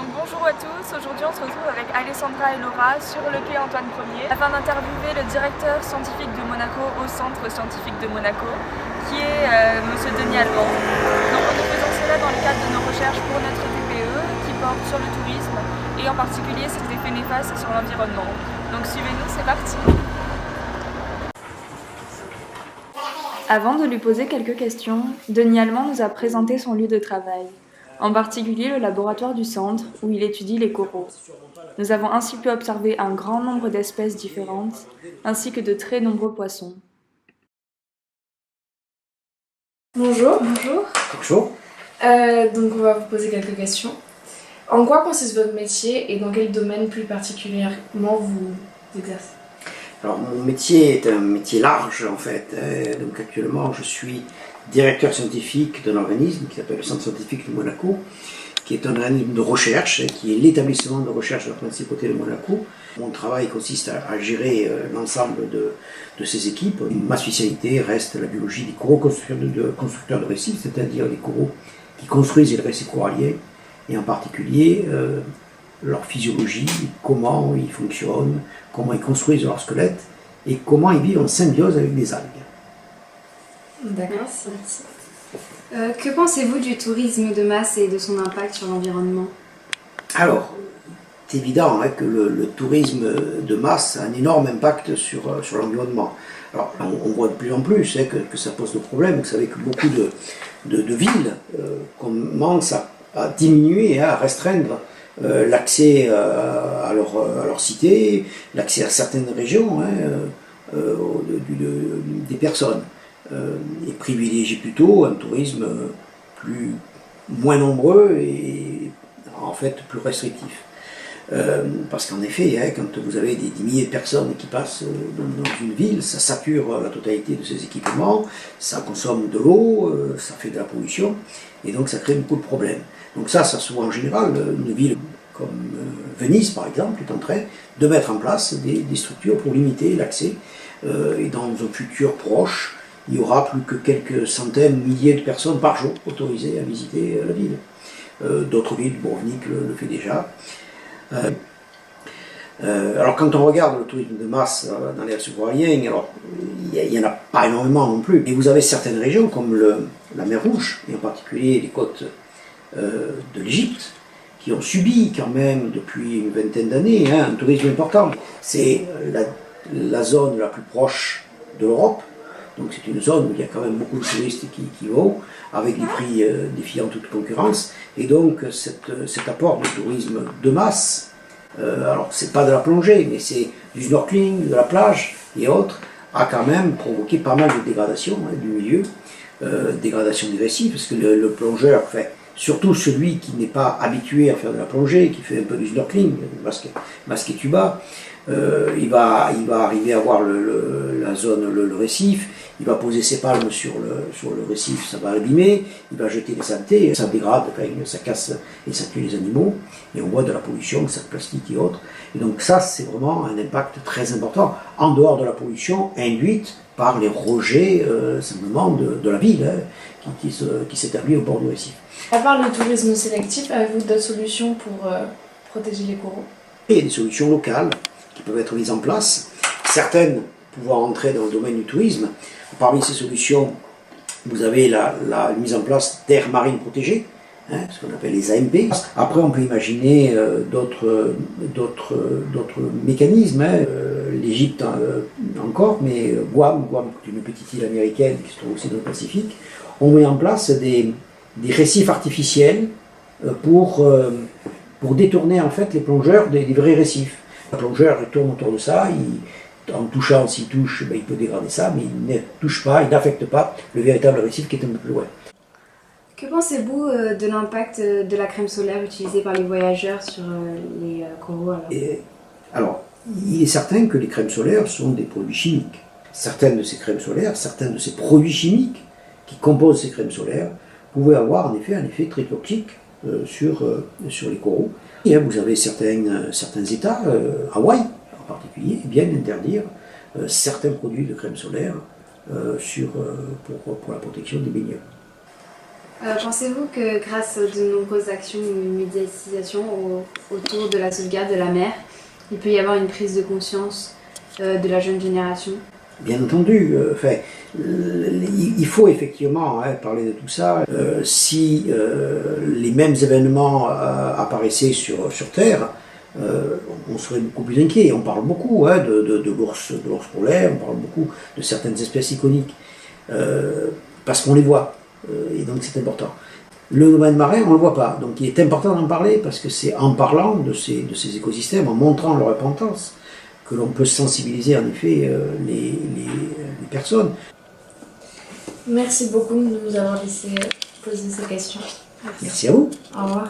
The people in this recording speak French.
Donc bonjour à tous, aujourd'hui on se retrouve avec Alessandra et Laura sur le quai Antoine Ier afin d'interviewer le directeur scientifique de Monaco au centre scientifique de Monaco qui est Monsieur Denis Allemand. Donc nous faisons cela dans le cadre de nos recherches pour notre TPE qui porte sur le tourisme et en particulier ses effets néfastes sur l'environnement. Donc suivez-nous, c'est parti. Avant de lui poser quelques questions, Denis Allemand nous a présenté son lieu de travail. En particulier le laboratoire du centre où il étudie les coraux. Nous avons ainsi pu observer un grand nombre d'espèces différentes, ainsi que de très nombreux poissons. Bonjour. Bonjour. Bonjour. Donc on va vous poser quelques questions. En quoi consiste votre métier et dans quel domaine plus particulièrement vous exercez? Alors mon métier est un métier large en fait. Donc actuellement je suis directeur scientifique d'un organisme qui s'appelle le Centre scientifique de Monaco, qui est un organisme de recherche, qui est l'établissement de recherche de la principauté de Monaco. Mon travail consiste à gérer l'ensemble de ces équipes. Ma spécialité reste la biologie des coraux constructeurs de récifs, c'est-à-dire les coraux qui construisent les récifs coralliens, et en particulier leur physiologie, comment ils fonctionnent, comment ils construisent leur squelette, et comment ils vivent en symbiose avec des algues. D'accord, merci. Que pensez-vous du tourisme de masse et de son impact sur l'environnement? Alors, c'est évident que le tourisme de masse a un énorme impact sur l'environnement. Alors, on voit de plus en plus que ça pose de problèmes. Vous savez que beaucoup de villes commencent à diminuer et à restreindre l'accès à leur cité, l'accès à certaines régions des personnes. Et privilégier plutôt un tourisme moins nombreux et en fait plus restrictif. Parce qu'en effet, quand vous avez des milliers de personnes qui passent dans une ville, ça sature la totalité de ses équipements, ça consomme de l'eau, ça fait de la pollution, et donc ça crée beaucoup de problèmes. Donc ça se voit en général, une ville comme Venise par exemple est en train de mettre en place des structures pour limiter l'accès, et dans un futur proche, il y aura plus que quelques centaines, milliers de personnes par jour autorisées à visiter la ville. D'autres villes, Dubrovnik le fait déjà. Alors quand on regarde le tourisme de masse dans les récifs coralliens, alors il n'y en a pas énormément non plus. Et vous avez certaines régions comme la mer Rouge, et en particulier les côtes de l'Égypte, qui ont subi quand même depuis une vingtaine d'années un tourisme important. C'est la zone la plus proche de l'Europe. Donc c'est une zone où il y a quand même beaucoup de touristes qui vont, avec des prix défiant toute concurrence. Et donc cet apport de tourisme de masse, alors c'est pas de la plongée, mais c'est du snorkeling, de la plage et autres, a quand même provoqué pas mal de dégradation du milieu, dégradation des récifs, parce que le plongeur, surtout celui qui n'est pas habitué à faire de la plongée, qui fait un peu du snorkeling, masque et tuba, il va arriver à voir la zone, le récif, il va poser ses palmes sur le récif, ça va l'abîmer, il va jeter des saletés, ça dégrade, ça casse et ça tue les animaux, et on voit de la pollution, sacs plastiques et autres. Et donc ça, c'est vraiment un impact très important, en dehors de la pollution induite par les rejets simplement de la ville, qui s'établit au bord du récif. À part le tourisme sélectif, avez-vous d'autres solutions pour protéger les coraux? Il y a des solutions locales qui peuvent être mises en place, certaines pouvant entrer dans le domaine du tourisme. Parmi ces solutions, vous avez la mise en place d'aires marines protégées, ce qu'on appelle les AMP. Après, on peut imaginer d'autres mécanismes, l'Égypte encore, mais Guam, qui est une petite île américaine qui se trouve aussi dans le Pacifique, on met en place des récifs artificiels pour détourner en fait les plongeurs des vrais récifs. Le plongeur tourne autour de ça, en touchant, s'il touche, il peut dégrader ça, mais il ne touche pas, il n'affecte pas le véritable récif qui est un peu plus loin. Que pensez-vous de l'impact de la crème solaire utilisée par les voyageurs sur les coraux? Alors, il est certain que les crèmes solaires sont des produits chimiques. Certaines de ces crèmes solaires, certains de ces produits chimiques qui composent ces crèmes solaires pouvaient avoir en effet un effet très toxique sur les coraux. Et vous avez certains États, Hawaï en particulier, viennent interdire certains produits de crème solaire pour la protection des baigneurs. Pensez-vous que grâce aux de nombreuses actions ou médiatisation autour de la sauvegarde de la mer, il peut y avoir une prise de conscience de la jeune génération? Bien entendu, il faut effectivement parler de tout ça. Si les mêmes événements apparaissaient sur Terre, on serait beaucoup plus inquiet. On parle beaucoup de l'ours polaire, on parle beaucoup de certaines espèces iconiques, parce qu'on les voit, et donc c'est important. Le domaine marin, on ne le voit pas, donc il est important d'en parler, parce que c'est en parlant de ces écosystèmes, en montrant leur importance, que l'on peut sensibiliser en effet les personnes. Merci beaucoup de nous avoir laissé poser ces questions. Merci à vous. Au revoir.